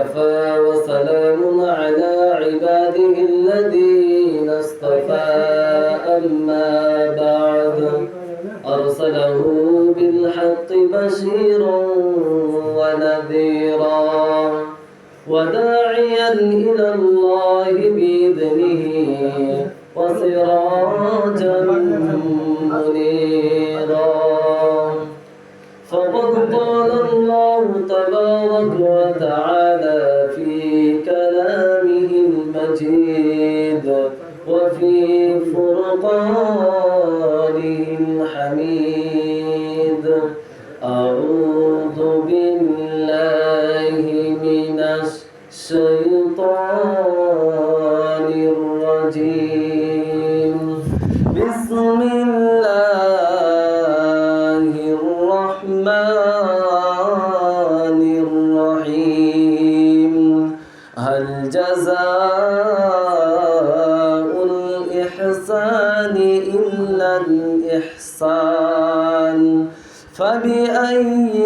وكفى وسلام على عباده الذين اصطفى أما بعد أرسله بالحق بشيرا ونذيرا وداعيا إلى الله بإذنه وسراجا منيرا فقد قال الله تبارك وتعالى في كلامه المجيد وفي فرقانه الحميد أعوذ بالله من الشيطان الرجيم بسم الله الرحمن الرحيم هل جزاء الإحسان إلا الإحسان فبأي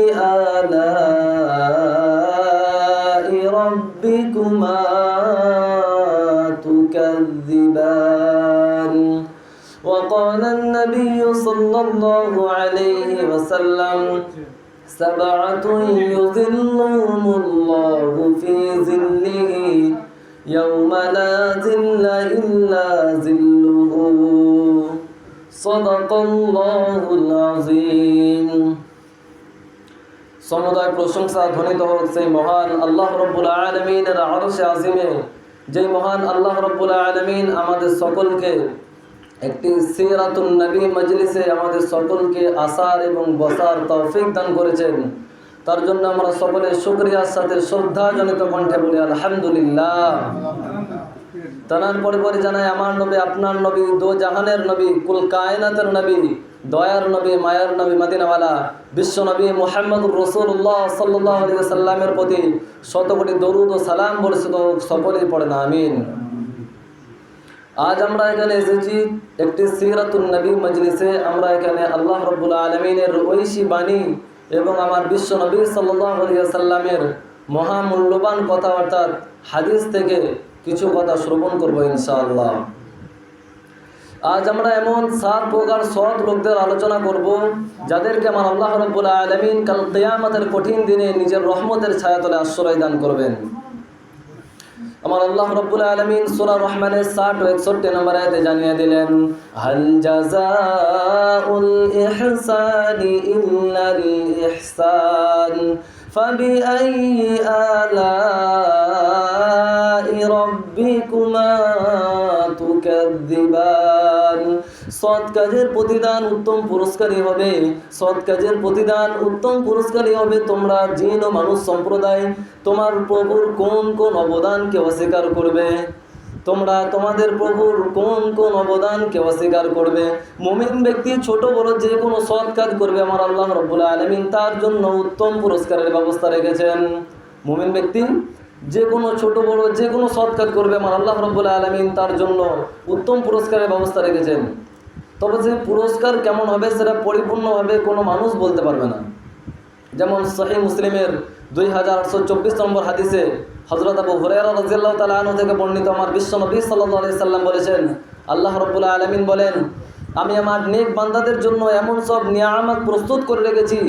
آلاء ربكما تكذبان وقال النبي صلى الله عليه وسلم سبعة يظلهم الله في ظله يوم لا ظل إلا ظله صدق الله العظيم সমুদায় প্রশংসা ধ্বনিত হোক সেই মহান আল্লাহ রব্বুল আলামিনের আরশে আজিমে, যেই মহান আল্লাহ রব্বুল আলামিন আমাদের সকলকে একটি সিরাতুন নবী মজলিসে আমাদের সকলকে আসার এবং বসার তৌফিক দান করেছেন। তার জন্য আমরা সকলে শুকরিয়ার সাথে শ্রদ্ধাজনিত কণ্ঠে বলি আলহামদুলিল্লাহ। তার পরে জানাই আমার নবী, আপনার নবী, দো জাহানের নবী, কুল কায়নাতের নবী, দয়ার নবী, মায়ার নবী, মদিনাওয়ালা বিশ্ব নবী মুহাম্মদুর রাসূলুল্লাহ সাল্লাল্লাহু আলাইহি ওয়াসাল্লামের প্রতি শত কোটি দরুদ ও সালাম বর্ষিত হোক, সকলেই পড়েন আমিন। আজ আমরা এখানে এসেছি একটি সিরাতুন নবী মজলিসে। আমরা এখানে আল্লাহ রাব্বুল আলামিনের ঐশী বাণী এবং আমার বিশ্ব নবী সাল্লাল্লাহু আলাইহি ওয়াসাল্লামের মহামূল্যবান কথা অর্থাৎ হাদিস থেকে কিছু কথা শ্রবণ করব ইনশাআল্লাহ। আজ আমরা এমন 7 প্রকার সৎ লোকদের আলোচনা করব যাদেরকে আমার আল্লাহ রাব্বুল আলামিন কাল কিয়ামতের কঠিন দিনে নিজের রহমতের ছায়াতলে আশ্রয় দান করবেন। আমার আল্লাহ রাব্বুল আলামিন সূরা রহমানের 60 ও 61 নম্বর আয়াতে জানিয়ে দিলেন, হাল জাযাউল ইহসানি ইল্লাল ইহসান ফাবিআইয়ি আলাই রাব্বিকুমা তুকাযযিবান। সৎ কাজের প্রতিদান উত্তম পুরস্কারই হবে, সৎ কাজের প্রতিদান উত্তম পুরস্কারই হবে তোমরা জিন ও মানুষ সম্প্রদায়। তোমার প্রভুর কোন কোন অবদানকে অস্বীকার করবে? তোমরা তোমাদের প্রভুর কোন কোন অবদানকে অস্বীকার করবে? মুমিন ব্যক্তি ছোট বড় যে কোনো সৎ কাজ করবে, আমার আল্লাহ রাব্বুল আলামিন তার জন্য উত্তম পুরস্কারের ব্যবস্থা রেখেছেন। মুমিন ব্যক্তি যে কোনো ছোট বড় যে কোনো সৎ কাজ করবে, আমার আল্লাহ রাব্বুল আলামিন তার জন্য উত্তম পুরস্কারের ব্যবস্থা রেখেছেন। তবে সেই পুরস্কার কেমন হবে সেটা পরিপূর্ণভাবে কোনো মানুষ বলতে পারবে না। যেমন সহিহ মুসলিমের 2824 নম্বর হাদিসে হযরত আবু হুরায়রা রাদিয়াল্লাহু তাআলা আনহু থেকে বর্ণিত আমার বিশ্ব নবী সাল্লাল্লাহু আলাইহি সাল্লাম বলেছেন, আল্লাহ রাব্বুল আলামিন বলেন, আমি আমার নেক বান্দাদের জন্য এমন সব নিয়ামত প্রস্তুত করে রেখেছি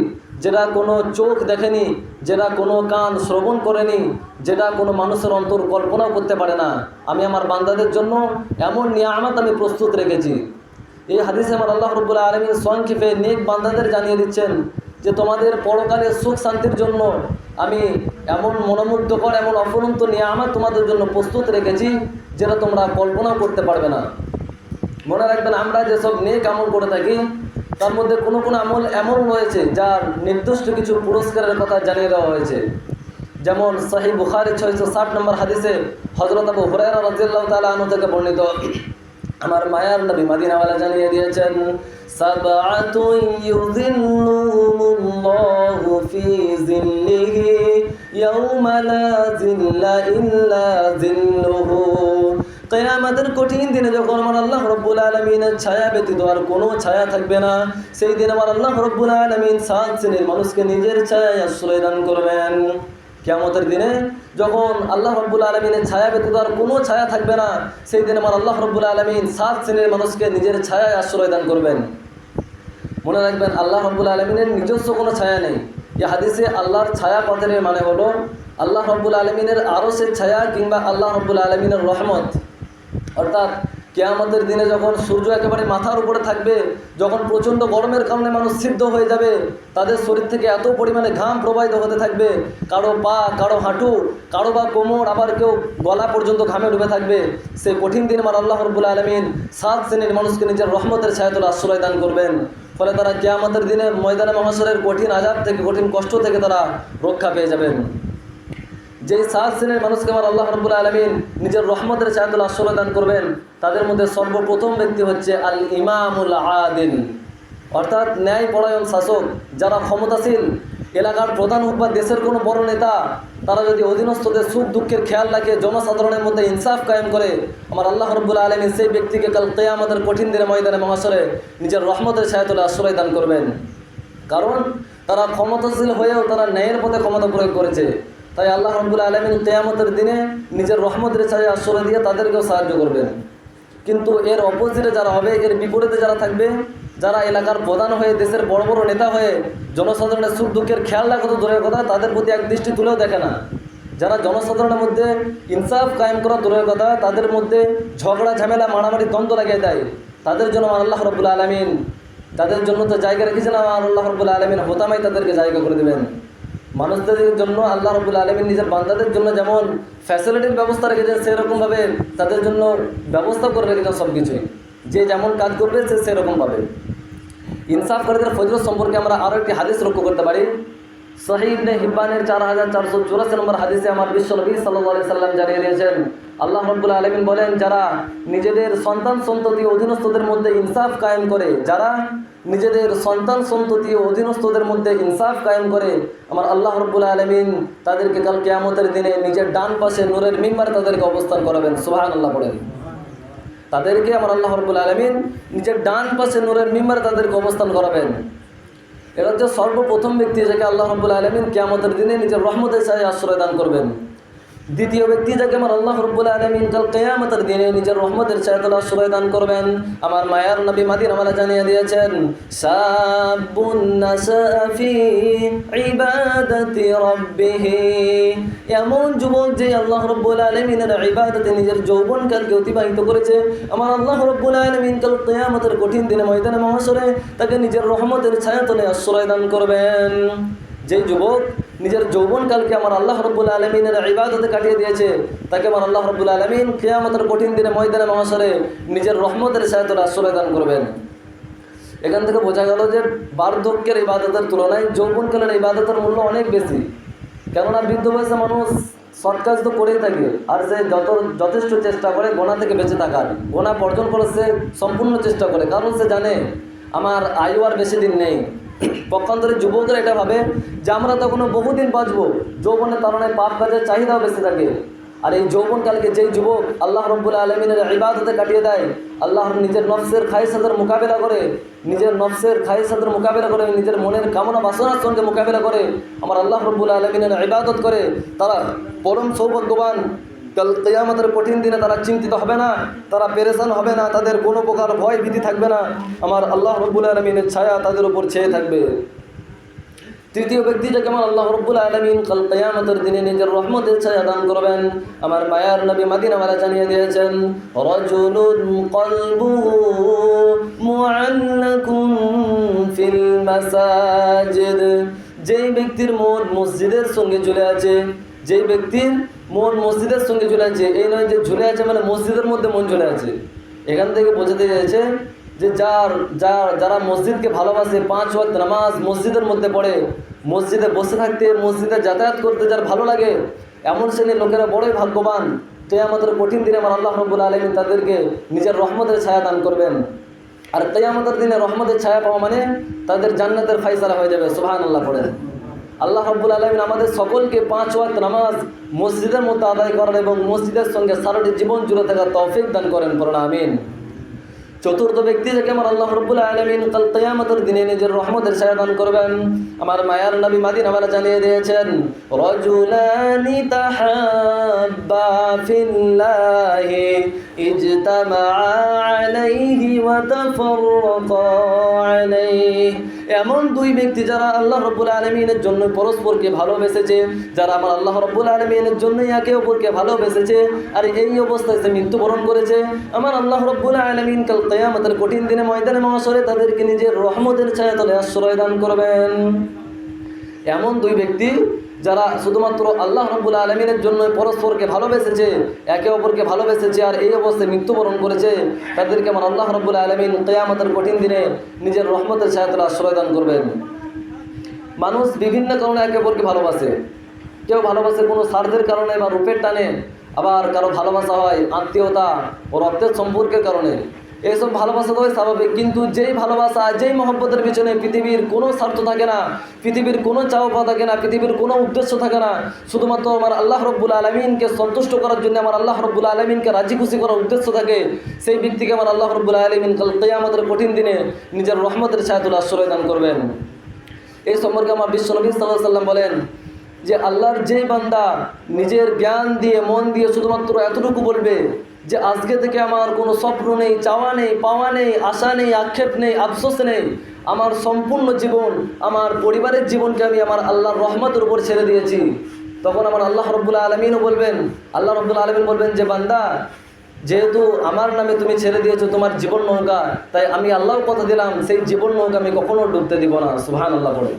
যেটা কোনো চোখ দেখেনি, যেটা কোনো কান শ্রবণ করেনি, যেটা কোনো মানুষের অন্তর কল্পনাও করতে পারে না। আমি আমার বান্দাদের জন্য এমন নিয়ামত আমি প্রস্তুত রেখেছি। এই হাদিসে আমার আল্লাহ রাব্বুল আলামিন সংক্ষেপে নেক বান্দাদের জানিয়ে দিচ্ছেন যে তোমাদের পরকালের সুখ শান্তির জন্য আমি এমন মনোমুগ্ধকর এমন অফুরন্ত নিয়ামত তোমাদের জন্য প্রস্তুত রেখেছি যেটা তোমরা কল্পনাও করতে পারবে না। মনে রাখবেন, আমরা যেসব নেক আমল করে থাকি তার মধ্যে কোনো কোনো আমল এমন রয়েছে যার নির্দিষ্ট কিছু পুরস্কারের কথা জানিয়ে দেওয়া হয়েছে। যেমন সহিহ বুখারী 660 নম্বর হাদিসে হযরত আবু হুরায়রা রাদিয়াল্লাহু তাআলা আনহু থেকে বর্ণিত আমার মায়ার নবী মদিনাওয়ালা জানিয়ে দিয়েছেন, সাবআতুন ইউযিল্লুহুমুল্লাহু ফি যিল্লিহি ইয়াওমা লা যিল্লা ইল্লা যিল্লুহু। কিয়ামতের কঠিন দিনে যখন আমার আল্লাহ রাব্বুল আলামিনের ছায়া ব্যতীত আর কোনো ছায়া থাকবে না, সেই দিন আমার আল্লাহ রাব্বুল আলামিন 7 শ্রেণীর মানুষকে নিজের ছায়ায় আশ্রয় দান করবেন। কিয়ামতের দিনে যখন আল্লাহ রাব্বুল আলামিনের ছায়া ব্যতীত আর কোনো ছায়া থাকবে না, সেই দিনে আমার আল্লাহ রাব্বুল আলামিন 7 শ্রেণীর মানুষকে নিজের ছায়ায় আশ্রয় দান করবেন। মনে রাখবেন, আল্লাহ রাব্বুল আলামিনের নিজস্ব কোনো ছায়া নেই। এই হাদিসে আল্লাহর ছায়া কথার মানে হলো আল্লাহ রাব্বুল আলামিনের আরশের ছায়া কিংবা আল্লাহ রাব্বুল আলামিনের রহমত। অর্থাৎ কিয়ামতের দিনে যখন সূর্য একেবারে মাথার উপরে থাকবে, যখন প্রচণ্ড গরমের কারণে মানুষ সিদ্ধ হয়ে যাবে, তাদের শরীর থেকে এত পরিমাণে ঘাম প্রবাহিত হতে থাকবে, কারো পা, কারো হাঁটু, কারো বা কোমর, আবার কেউ গলা পর্যন্ত ঘামে ডুবে থাকবে, সেই কঠিন দিন আমার আল্লাহ রাব্বুল আলামিন 7 শ্রেণীর মানুষকে নিজের রহমতের ছায়াতলে আশ্রয় দান করবেন। ফলে তারা কিয়ামতের দিনে ময়দানে মাহশরের কঠিন আযাব থেকে, কঠিন কষ্ট থেকে তারা রক্ষা পেয়ে যাবেন। যেই 7 শ্রেণীর মানুষকে আমার আল্লাহ রাব্বুল আলামিন নিজের রহমতের ছায়াতলে আশ্রয় দান করবেন, তাদের মধ্যে সর্বপ্রথম ব্যক্তি হচ্ছে আল ইমামুল আদিল, অর্থাৎ ন্যায়পরায়ণ শাসক। যারা ক্ষমতাশীল, এলাকার প্রধান হোক বা দেশের কোনো বড় নেতা, তারা যদি অধীনস্থদের সুখ দুঃখের খেয়াল রাখে, জনসাধারণের মধ্যে ইনসাফ কায়েম করে, আমার আল্লাহ রাব্বুল আলামিন সেই ব্যক্তিকে কাল কিয়ামতের কঠিন দিনে ময়দানে মাহশরে নিজের রহমতের ছায়াতলে আশ্রয় দান করবেন। কারণ তারা ক্ষমতাশীল হয়েও তারা ন্যায়ের পথে ক্ষমতা প্রয়োগ করেছে। তাই আল্লাহ রাব্বুল আলামিন কিয়ামতের দিনে নিজের রহমতের ছায়ায় আশ্রয় দিয়ে তাদেরকেও সাহায্য করবেন। কিন্তু এর অপোজিটে যারা হবে, এর বিপরীতে যারা থাকবে, যারা এলাকার প্রধান হয়ে, দেশের বড় বড় নেতা হয়ে জনসাধারণের সুখ দুঃখের খেয়াল রাখা তো দূরের কথা, তাদের প্রতি এক দৃষ্টি তুলেও দেখে না। যারা জনসাধারণের মধ্যে ইনসাফ কায়েম করা দূরের কথা, তাদের মধ্যে ঝগড়া ঝামেলা মারামারি দ্বন্দ্ব লাগিয়ে দেয়, তাদের জন্য আল্লাহ রাব্বুল আলামিন, তাদের জন্য তো জায়গা রেখেছেন আল্লাহ রাব্বুল আলামিন, হোতামাই তাদেরকে জায়গা করে দেবেন। মানুষদের জন্য আল্লাহ রাব্বুল আলামিন নিজের বান্দাদের জন্য যেমন ফ্যাসিলিটির ব্যবস্থা রেখেছেন, সেরকমভাবে তাদের জন্য ব্যবস্থা করে রেখেছেন সব কিছুই। যে যেমন কাজ করবে সে সেরকম পাবে। ইনসাফকারীদের ফজিলত সম্পর্কে আমরা আরও একটি হাদিস লক্ষ্য করতে পারি। সহিহ ইবনে হিব্বানের 4484 নম্বর হাদিসে আমার বিশ্বনবী সাল্লাল্লাহু আলাইহি সাল্লাম জানিয়ে দিয়েছেন, আল্লাহ রাব্বুল আলামিন বলেন, যারা নিজেদের সন্তান সন্ততি অধীনস্থদের মধ্যে ইনসাফ কায়েম করে, যারা নিজেদের সন্তান সন্ততি অধীনস্থদের মধ্যে ইনসাফ কায়েম করে, আমার আল্লাহ রাব্বুল আলামিন তাদেরকে কাল কিয়ামতের দিনে নিজের ডান পাশে নূরের মিম্বারে তাদেরকে অবস্থান করাবেন। সুবহানাল্লাহ পড়েন। তাদেরকে আমার আল্লাহ রাব্বুল আলামিন নিজের ডান পাশে নূরের মিম্বারে তাদেরকে অবস্থান করাবেন। এরা হচ্ছে সর্বপ্রথম ব্যক্তি যাকে আল্লাহ রাব্বুল আলামিন কিয়ামতের দিনে নিজের রহমতের ছায়ায় আশ্রয় দান করবেন। দ্বিতীয় ব্যক্তি যাকে আমার আল্লাহ রাব্বুল আলামিন কাল কিয়ামতের দিনে নিজের রহমতের ছায়াতলে আশ্রয় দান করবেন, আমার মায়ার নবী মাদিনা ওয়ালা জানিয়ে দিয়েছেন, শাবুন নাশা ফি ইবাদাতি রাব্বিহ, এমন যুবক যে আল্লাহ রাব্বুল আলামিনের ইবাদতে নিজের যৌবনকালকে অতিবাহিত করেছে, আমার আল্লাহ রাব্বুল আলামিন কাল কিয়ামতের কঠিন দিনে ময়দানে মাহশরে তাকে নিজের রহমতের ছায়াতলে আশ্রয় দান করবেন। যেই যুবক নিজের যৌবনকালকে আমার আল্লাহ রাব্বুল আলামিনের ইবাদতে কাটিয়ে দিয়েছে, তাকে আমার আল্লাহ রাব্বুল আলামিন কিয়ামতের কঠিন দিনে ময়দানে মাহশরে নিজের রহমতের ছায়াতলে আশ্রয় দান করবেন। এখান থেকে বোঝা গেল যে বার্ধক্যের ইবাদতের তুলনায় যৌবনকালের ইবাদতের মূল্য অনেক বেশি। কেননা বৃদ্ধ বয়সে মানুষ সৎ কাজ তো করেই থাকে, আর সে যথেষ্ট চেষ্টা করে গোনা থেকে বেঁচে থাকার, গোনা বর্জন করে সে সম্পূর্ণ চেষ্টা করে, কারণ সে জানে আমার আয়ু আর বেশি দিন নেই। পক্ষান্তরে যুবকরা এটা ভাবে যে আমরা তখনও বহুদিন বাঁচবো, যৌবনের কারণে পাপ কাজের চাহিদাও বেশি থাকে। আর এই যৌবনকালকে যেই যুবক আল্লাহ রাব্বুল আলামিনের ইবাদতে কাটিয়ে দেয়, আল্লাহর নিজের নফসের খায়েসাতের মোকাবেলা করে, নিজের নফসের খায়েসাতের মোকাবেলা করে, নিজের মনের কামনা বাসনার সঙ্গে মোকাবেলা করে আমার আল্লাহ রাব্বুল আলামিনের ইবাদত করে, তারা পরম সৌভাগ্যবান। কাল কিয়ামতের কঠিন দিনে তারা চিন্তিত হবে না, তারা পেরেশান হবে না, তাদের কোনো প্রকার ভয় ভীতি থাকবে না, আমার আল্লাহ রাব্বুল আলামিনের ছায়া তাদের উপর ছেয়ে থাকবে। তৃতীয় ব্যক্তি যাকে আমার আল্লাহ রাব্বুল আলামিন কাল কিয়ামতের দিনে নিজের রহমতের ছায়া দান করবেন, আমার মায়ার নবী মদিনা ওয়ালা জানিয়ে দিয়েছেন, রাজুলুন কলবুহু মুআল্লাকুন ফিল মাসাজিদ, যেই ব্যক্তির মন মসজিদের সঙ্গে ঝুলে আছে, যেই ব্যক্তির মন মসজিদের সঙ্গে ঝুলে আছে, এই নয় যে ঝুলে আছে মানে মসজিদের মধ্যে মন ঝুলে আছে। এখান থেকে বোঝাতে চাইছে যে যারা মসজিদকে ভালোবাসে, 5 ওয়াক্ত নামাজ মসজিদের মধ্যে পড়ে, মসজিদে বসে থাকতে, মসজিদে যাতায়াত করতে যার ভালো লাগে, এমন শ্রেণীর লোকেরা বড়ই ভাগ্যবান। কিয়ামতের কঠিন দিনে আমার আল্লাহ রাব্বুল আলামিন তাদেরকে নিজের রহমতের ছায়া দান করবেন। আর কিয়ামতের দিনে রহমতের ছায়া পাওয়া মানে তাদের জান্নাতের ফায়সালা হয়ে যাবে। সুবহানাল্লাহ পড়েন। আল্লাহ রাব্বুল আলামিন আমাদের সকলকে 5 ওয়াক্ত নামাজ মসজিদের মধ্যে আদায় করার এবং মসজিদের সঙ্গে সারাটি জীবন জুড়ে থাকার তৌফিক দান করেন, পড়ুন আমিন। চতুর্থ ব্যক্তি যাকে আমার আল্লাহ রাব্বুল আলামিন কাল কিয়ামতের দিনে নিজের রহমতের ছায়া দান করবেন। আমার মায়ার নবী মাদিনাওয়ালা জানিয়ে দিয়েছেন, রাজুলানি তাহাব্বা ফিল্লাহি ইজতামা আলাইহি ওয়া তাফাররাকা আলাইহি। এমন দুই ব্যক্তি যারা আল্লাহ রাব্বুল আলামিনের জন্য পরস্পরকে ভালোবেসেছে, যারা আমার আল্লাহ রাব্বুল আলামিনের জন্য একে অপরকে ভালোবেসেছে, আর এই অবস্থায় সে মৃত্যুবরণ করেছে, আমার আল্লাহ রাব্বুল আলামিন কাল কিয়ামতের কঠিন দিনে ময়দানে মাহশরে তাদেরকে নিজের রহমতের ছায়াতলে আশ্রয় দান করবেন। এমন দুই ব্যক্তি যারা শুধুমাত্র আল্লাহ রাব্বুল আলামিনের জন্য পরস্পরকে ভালোবেসেছে, একে অপরকে ভালোবেসেছে, আর এই অবস্থায় মৃত্যুবরণ করেছে, তাদেরকে আমার আল্লাহ রাব্বুল আলামিন কিয়ামতের কঠিন দিনে নিজের রহমতের ছায়াতলে আশ্রয় দান করবেন। মানুষ বিভিন্ন কারণে একে অপরকে ভালোবাসে। কেউ ভালোবাসে কোনো স্বার্থের কারণে বা রূপের টানে, আবার কারো ভালোবাসা হয় আত্মীয়তা ও রক্তের সম্পর্কের কারণে। এইসব ভালোবাসা তো হয় স্বাভাবিক, কিন্তু যেই ভালোবাসা, যেই মহব্বতের পিছনে পৃথিবীর কোনো স্বার্থ থাকে না, পৃথিবীর কোনো চাওয়া থাকে না, পৃথিবীর কোনো উদ্দেশ্য থাকে না, শুধুমাত্র আমার আল্লাহ রাব্বুল আলামিনকে সন্তুষ্ট করার জন্য, আমার আল্লাহ রাব্বুল আলামিনকে রাজি খুশি করার উদ্দেশ্য থাকে, সেই ব্যক্তিকে আমার আল্লাহ রাব্বুল আলামিন কাল কিয়ামতের কঠিন দিনে নিজের রহমতের ছায়াতলে আশ্রয় দান করবেন। এই সম্পর্কে আমার বিশ্বনবী সাল্লাল্লাহু আলাইহি ওয়াসাল্লাম বলেন যে আল্লাহর যেই বান্দা নিজের জ্ঞান দিয়ে, মন দিয়ে শুধুমাত্র এতটুকু বলবে যে আজকে থেকে আমার কোনো স্বপ্ন নেই, চাওয়া নেই, পাওয়া নেই, আশা নেই, আক্ষেপ নেই, আফসোস নেই, আমার সম্পূর্ণ জীবন, আমার পরিবারের জীবনকে আমি আমার আল্লাহর রহমতের উপর ছেড়ে দিয়েছি, তখন আমার আল্লাহ রাব্বুল আলামিনও বলবেন, আল্লাহ রাব্বুল আলামিন বলবেন যে বান্দা, যেহেতু আমার নামে তুমি ছেড়ে দিয়েছো তোমার জীবন নৌকা, তাই আমি আল্লাহর কথা দিলাম সেই জীবন নৌকা আমি কখনো ডুবতে দিব না। সুবহানাল্লাহ পড়ে।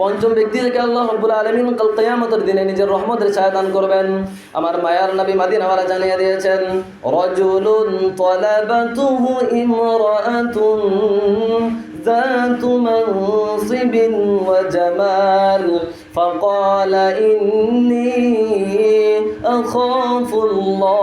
পঞ্চম ব্যক্তি যাকে আল্লাহ রাব্বুল আলামিন কাল কিয়ামতের দিনে নিজের রহমতের ছায়া দান করবেন, আমার মায়ার নবী মাদিনাওয়ালা জানিয়ে দিয়েছেন, রাজুলুন তালাবাতুহু ইমরাআতুন যাতু মানসিবিন ওয়া জামাল ফাকালা ইন্নী আখাফুল্লাহ।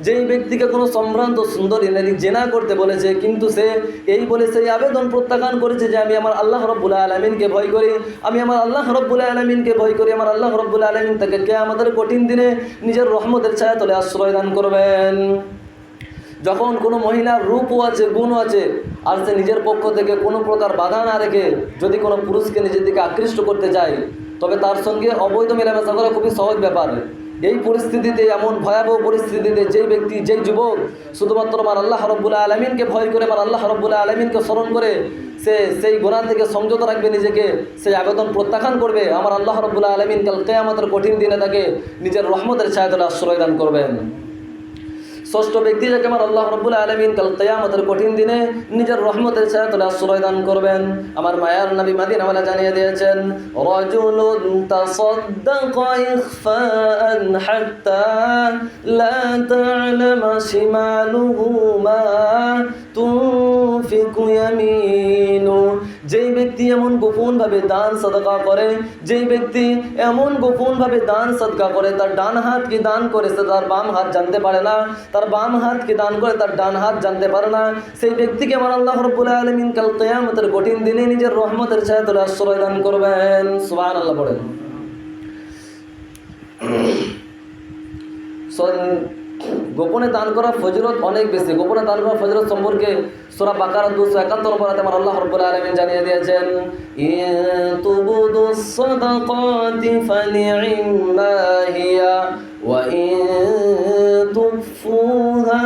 যেই ব্যক্তিকে কোনো সম্ভ্রান্ত সুন্দরী নারী জেনা করতে বলেছে, কিন্তু সে এই বলে সেই আবেদন প্রত্যাখ্যান করেছে যে আমি আমার আল্লাহ রাব্বুল আলামিনকে ভয় করি, আমি আমার আল্লাহ রাব্বুল আলামিনকে ভয় করি, আমার আল্লাহ রাব্বুল আলামিন তাকে কিয়ামতের কঠিন দিনে নিজের রহমতের ছায়াতলে আশ্রয় দান করবেন। যখন কোনো মহিলার রূপও আছে, গুণও আছে, আর সে নিজের পক্ষ থেকে কোনো প্রকার বাধা না রেখে যদি কোনো পুরুষকে নিজের দিকে আকৃষ্ট করতে চায়, তবে তার সঙ্গে অবৈধ মেলামেশা করা খুবই সহজ ব্যাপার। এই পরিস্থিতিতে, এমন ভয়াবহ পরিস্থিতিতে যেই ব্যক্তি, যেই যুবক শুধুমাত্র আমার আল্লাহ রাব্বুল আলামিনকে ভয় করে, আমার আল্লাহ রাব্বুল আলামিনকে স্মরণ করে সে সেই গুনাহ থেকে সংযত রাখবে নিজেকে, সেই আবেদন প্রত্যাখ্যান করবে, আমার আল্লাহ রাব্বুল আলামিন কাল কিয়ামতের কঠিন দিনে তাকে নিজের রহমতের ছায়াতলে আশ্রয় দান করবেন। ষষ্ঠ ব্যক্তি যাকে আমার আল্লাহ রাব্বুল আলামিন কাল কিয়ামতের কঠিন দিনে নিজের রহমতের ছায়াতলে আশ্রয় দান করবেন, আমার মায়ার নবী মাদিনাওয়ালা জানিয়ে দিয়েছেন, রাজুলুন তাসাদ্দাকা ইখফাআন হাত্তা লা তা'লামা শিমালুহু মা তুনফিকু ইয়ামিনু। যেই ব্যক্তি এমন গোপনভাবে দান সাদকা করে, যেই ব্যক্তি এমন গোপনভাবে দান সাদকা করে, তার ডান হাত কি দান করেছে তার বাম হাত জানতে পারে না, তার বাম হাত কি দান করে তার ডান হাত জানতে পারে না, সেই ব্যক্তিকে আমার আল্লাহ রাব্বুল আলামিন কাল কিয়ামতের কঠিন দিনে নিজের রহমতের ছায়াতলে আশ্রয় দান করবেন। সুবহানাল্লাহ পড়েন। গোপনে দান করা ফজিলত অনেক বেশি। গোপনে দান করা ফজিলত সম্পর্কে সূরা বাকারা 271 নম্বর আয়াতে আমার আল্লাহ রাব্বুল আলামিন জানিয়ে দিয়েছেন, ইন তুবদুস সাদাকাতি ফানি'মা হিয়া ওয়া ইন তুখফুহা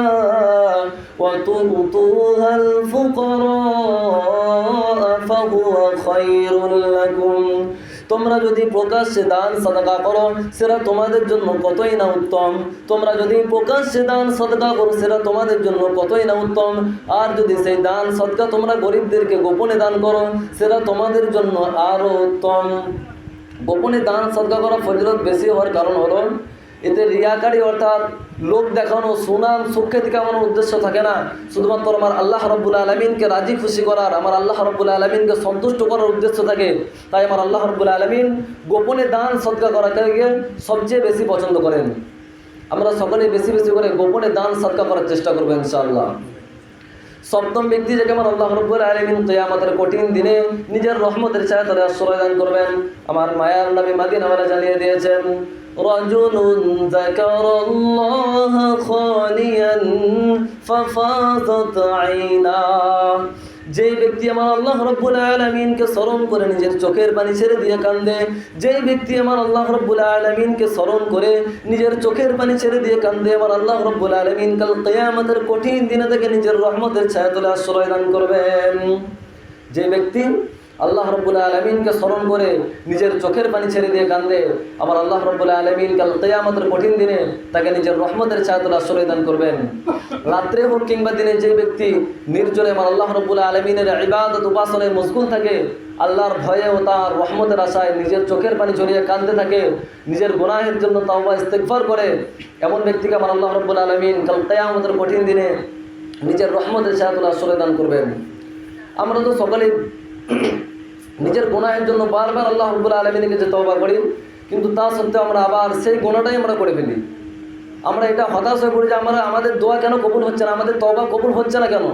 ওয়া তু'তুহাল ফুকারা ফাহুয়া খায়রুল লাকুম। তোমরা যদি প্রকাশ্যে দান সাদকা করো সেটা তোমাদের জন্য কতই না উত্তম, তোমরা যদি প্রকাশ্যে দান সাদকা করো সেটা তোমাদের জন্য কতই না উত্তম, আর যদি সেই দান সাদকা তোমরা গরিবদেরকে গোপনে দান করো সেটা তোমাদের জন্য আরও উত্তম। গোপনে দান সাদকা করা ফজিলত বেশি হওয়ার কারণ হলো এতে রিয়াকারী অর্থাৎ লোক দেখানো, সুনাম সুখ্যাতি কামানোর উদ্দেশ্য থাকে না, শুধুমাত্র আমার আল্লাহ রাব্বুল আলামিনকে রাজি খুশি করার, আমার আল্লাহ রাব্বুল আলামিনকে সন্তুষ্ট করার উদ্দেশ্য থাকে। তাই আমার আল্লাহ রাব্বুল আলামিন গোপনে দান সদকা করাকে সবচেয়ে বেশি পছন্দ করেন। আমরা সকলেই বেশি বেশি করে গোপনে দান সদকা করার চেষ্টা করবো ইনশাআল্লাহ। সপ্তম ব্যক্তি যাকে আমার আল্লাহ রাব্বুল আলামিন কিয়ামতের কঠিন দিনে নিজের রহমতের ছায়াতলে আশ্রয় দান করবেন, আমার মায়ার নবী মাদিনাওয়ালা জানিয়ে দিয়েছেন, রাজুলুন যাকারাল্লাহ খালিয়ান ফাফাযাত আইনা। যেই ব্যক্তি আমার আল্লাহ রাব্বুল আলামিনকে স্মরণ করে নিজের চোখের পানি ছেড়ে দিয়ে কান্দে, যেই ব্যক্তি আমার আল্লাহ রাব্বুল আলামিনকে স্মরণ করে নিজের চোখের পানি ছেড়ে দিয়ে কান্দে, আমার আল্লাহ রাব্বুল আলামিন কাল কিয়ামতের কঠিন দিনে থেকে নিজের রহমতের ছায়াতলে আশ্রয় দান করবেন। যে ব্যক্তি আল্লাহ রাব্বুল আলামিনকে স্মরণ করে নিজের চোখের পানি ছেড়ে দিয়ে কান্দে, আমার আল্লাহ রাব্বুল আলামিন কাল কিয়ামতের কঠিন দিনে তাকে নিজের রহমতের ছায়াতলে আশ্রয় দান করবেন। রাত্রে হোক কিংবা দিনে যে ব্যক্তি নির্জনে আমার আল্লাহ রাব্বুল আলামিনের ইবাদত উপাসনায় মশগুল থাকে, আল্লাহর ভয়ে ও তার রহমতের আশায় নিজের চোখের পানি ঝরিয়ে কাঁদতে থাকে, নিজের গুনাহের জন্য তাওবা ইস্তেগফার করে, এমন ব্যক্তিকে আমার আল্লাহ রাব্বুল আলামিন কাল কিয়ামতের কঠিন দিনে নিজের রহমতের ছায়াতলে আশ্রয় দান করবেন। আমরা তো সকলেই নিজের গুনাহের জন্য বারবার আল্লাহ রাব্বুল আলামিনের কাছে তওবা করি, কিন্তু তা সত্ত্বেও আমরা আবার সেই গুনাহটাই আমরা করে ফেলি। আমরা এটা হতাশ হয়ে পড়ি যে আমাদের দোয়া কেন কবুল হচ্ছে না, আমাদের তওবা কবুল হচ্ছে না কেন।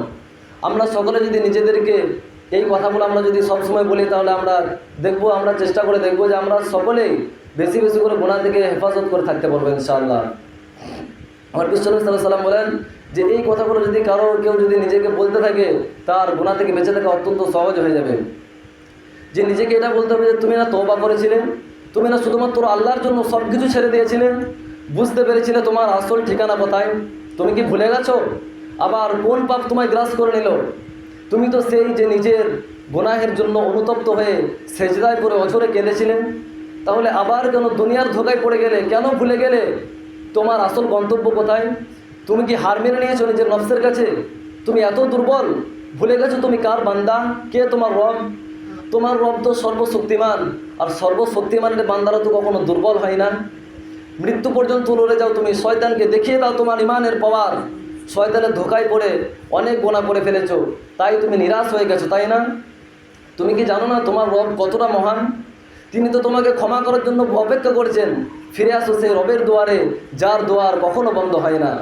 আমরা সকলে যদি নিজেদেরকে এই কথাগুলো আমরা যদি সবসময় বলি, তাহলে আমরা দেখবো, আমরা চেষ্টা করে দেখবো যে আমরা সকলেই বেশি বেশি করে গুনাহ থেকে হেফাজত করে থাকতে পারবো ইনশাআল্লাহ। আমার বিশ্বনবী সাল্লাল্লাহু আলাইহি ওয়াসাল্লাম বলেন যে এই কথাগুলো যদি কেউ যদি নিজেকে বলতে থাকে, তার গুনাহ থেকে বেঁচে থাকা অত্যন্ত সহজ হয়ে যাবে। যে নিজেকে এটা বলতে হবে যে তুমি না তওবা করেছিলে, তুমি না শুধুমাত্র আল্লাহর জন্য সব কিছু ছেড়ে দিয়েছিলে, বুঝতে পেরেছিলে তোমার আসল ঠিকানা কোথায়, তুমি কি ভুলে গেছো? আবার কোন পাপ তোমায় গ্রাস করে নিল? তুমি তো সেই যে নিজের গুনাহের জন্য অনুতপ্ত হয়ে সেজদায় পড়ে অঝরে কেঁদেছিলেন, তাহলে আবার কেন দুনিয়ার ধোকায় পড়ে গেলে? কেন ভুলে গেলে তোমার আসল গন্তব্য কোথায়? তুমি কি হার মেনে নিয়েছো নিজের নফসের কাছে? তুমি এত দুর্বল, ভুলে গেছো তুমি কার বান্দা, কে তোমার রব? তোমার রব তো সর্বশক্তিমান, আর সর্বশক্তিমানের বান্দারা তো কখনো দুর্বল হয় না। মৃত্যু পর্যন্ত লড়ে যাও তুমি, শয়তানকে দেখিয়ে দাও তোমার ইমানের পাওয়ার। শয়তানের ধোকায় পড়ে অনেক গুনাহ করে ফেলেছো, তাই তুমি নিরাশ হয়ে গেছো, তাই না? তুমি কি জানো না তোমার রব কতটা মহান? তিনি তো তোমাকে ক্ষমা করার জন্য অপেক্ষা করছেন। ফিরে আসো সেই রবের দুয়ারে, যার দুয়ার কখনো বন্ধ হয় না।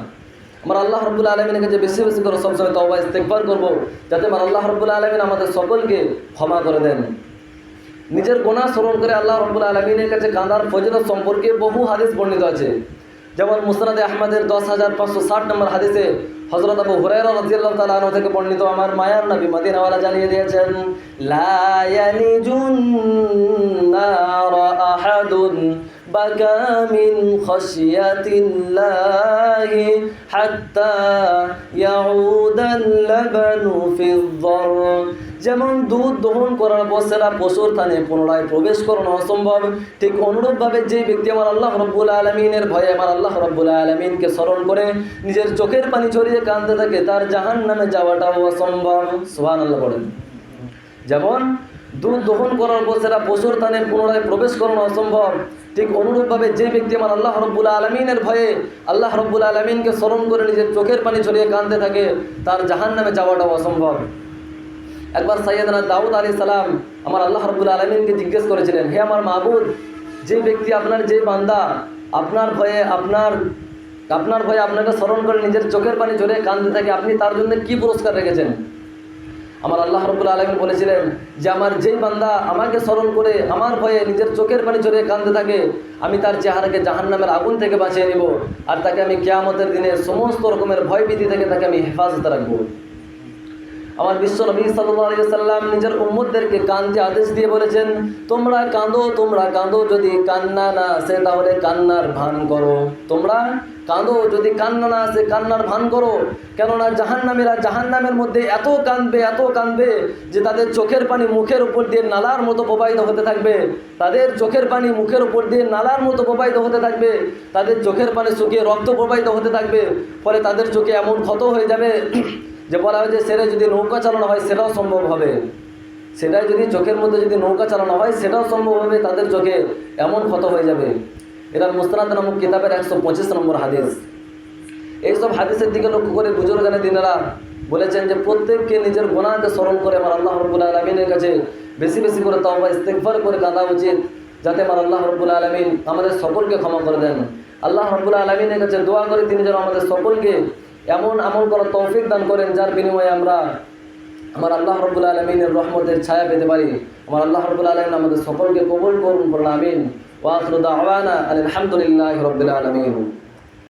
আমার আল্লাহ রাব্বুল আলামিনের কাছে বেশি বেশি করে সবসময় তওবা ইস্তেগফার করবো, যাতে আমার আল্লাহ রাব্বুল আলামিন আমাদের সকলকে ক্ষমা করে দেন। নিজের গুনাহ স্মরণ করে আল্লাহ রাব্বুল আলামিনের কাছে কাঁদার ফজিলত সম্পর্কে বহু হাদিস বর্ণিত আছে। যেমন মুসনাদে আহমদের 10,560 নম্বর হাদিসে হযরত আবু হুরায়রা রাদিয়াল্লাহু তাআলা আনহু থেকে বর্ণিত, আমার মায়ার নবী মদিনাওয়ালা জানিয়ে দিয়েছেন, লা ইয়ালিজুন নার আহাদুন বাকা মিন খাশিয়াতিল্লাহি হাত্তা ইয়াউদাল লাবানু ফিদ-দার। যেমন দুধ দহন করার বসেরা পশুর থানে পুনরায় প্রবেশ করানো অসম্ভব, ঠিক অনুরূপভাবে যে ব্যক্তি আমার আল্লাহ রাব্বুল আলামিনের ভয়ে আমার আল্লাহ রাব্বুল আলামিনকে স্মরণ করে নিজের চোখের পানি ঝরিয়ে কাঁদতে থাকে, তার জাহান্নামে যাওয়াটাও অসম্ভব। সুবহানাল্লাহ বলেন। যেমন দুধ দহন করার বসেরা পশুর থানে পুনরায় প্রবেশ করানো অসম্ভব, ঠিক অনুরূপভাবে যে ব্যক্তি আমার আল্লাহ রাব্বুল আলামিনের ভয়ে আল্লাহ রাব্বুল আলামিনকে স্মরণ করে নিজের চোখের পানি ঝরিয়ে কাঁদতে থাকে, তার জাহান্নামে যাওয়াটাও অসম্ভব। একবার সাইয়েদনা দাউদ আলাইহিস সালাম আমার আল্লাহ রাব্বুল আলামিনকে জিজ্ঞেস করেছিলেন, হে আমার মাবুদ, যে ব্যক্তি আপনার যে বান্দা আপনার ভয়ে আপনাকে স্মরণ করে নিজের চোখের পানি ঝরিয়ে কাঁদতে থাকে, আপনি তার জন্য কি পুরস্কার রেখেছেন? আমার আল্লাহ রাব্বুল আলামিন বলেছিলেন যে আমার যেই বান্দা আমাকে স্মরণ করে আমার ভয়ে নিজের চোখের পানি ঝরিয়ে কাঁদতে থাকে, আমি তার চেহারাকে জাহান্নামের আগুন থেকে বাঁচিয়ে নেব, আর তাকে আমি কিয়ামতের দিনে সমস্ত রকমের ভয়ভীতি থেকে তাকে আমি হেফাজতে রাখবো। আমার বিশ্ব নবী সাল্লাল্লাহু আলাইহি ওয়াসাল্লাম নিজের উম্মতদেরকে কাঁদতে আদেশ দিয়ে বলেছেন, তোমরা কাঁদো, যদি কান্না না আসে তাহলে কান্নার ভান করো। তোমরা কাঁদো, যদি কান্না না আসে কান্নার ভান করো। কেননা জাহান্নামীরা জাহান্নামের মধ্যে এত কাঁদবে যে তাদের চোখের পানি মুখের উপর দিয়ে নালার মতো প্রবাহিত হতে থাকবে। তাদের চোখের পানি মুখের উপর দিয়ে নালার মতো প্রবাহিত হতে থাকবে, তাদের চোখের পানি শুকিয়ে রক্ত প্রবাহিত হতে থাকবে। ফলে তাদের চোখে এমন ক্ষত হয়ে যাবে যে বলা হয় যে সেটা যদি নৌকা চালানো হয় সেটাও সম্ভব হবে, সেটাই যদি চোখের মধ্যে যদি নৌকা চালানো হয় সেটাও সম্ভব হবে, তাদের চোখে এমন ক্ষত হয়ে যাবে। এরা মুসনাদ নামক কিতাবের 125 নম্বর হাদিস। এইসব হাদিসের দিকে লক্ষ্য করে বুজুর্গানে দিনেরা বলেছেন যে প্রত্যেককে নিজের গুনাহকে স্মরণ করে আমার আল্লাহ রাব্বুল আলামিনের কাছে বেশি বেশি করে তওবা ইস্তেগফার করে কাঁদা উচিত, যাতে আমার আল্লাহ রাব্বুল আলামিন আমাদের সকলকে ক্ষমা করে দেন। আল্লাহ রাব্বুল আলামিনের কাছে দোয়া করি তিনি যেন আমাদের সকলকে এমন আমল করার তৌফিক দান করেন যার বিনিময়ে আমরা আমার আল্লাহ রাব্বুল আলামিনের রহমতের ছায়া পেতে পারি। আমার আল্লাহ রাব্বুল আলামিন আমাদের সকলকে কবুল করুন, আমিন। ওয়া আখিরু দাওয়ানা আলহামদুলিল্লাহি রাব্বিল আলামিন।